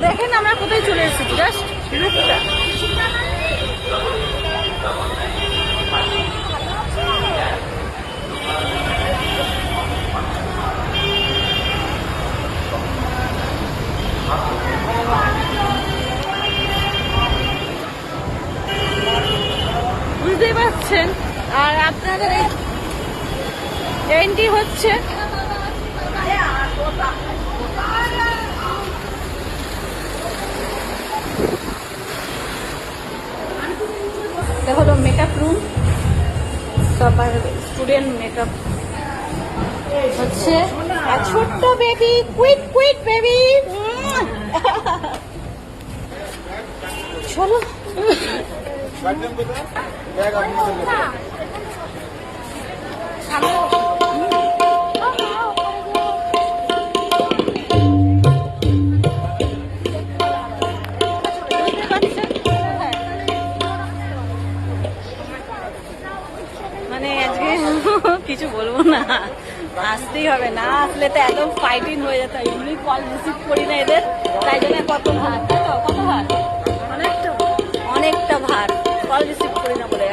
দেখেন আমরা কোথায় চলে এসেছি, জাস্ট লুকটা। বুঝতেই পারছেন। আর আপনাদের এই ট্রেনটি হচ্ছে এটা হলো মেকআপ রুম, সবার স্টুডেন্ট মেকআপ হচ্ছে। আর ছোট্ট বেবি, কুইট কুইট বেবি, চলো। মানে আজকে কিছু বলবো না, আসতেই হবে, না আসলে তো একদম ফাইটিং হয়ে যেত। এমনি কল রিসিভ করি না এদের, তাই জন্য কত ভার, কত ভার, অনেকটা ভার, কল রিসিভ করি না বলে।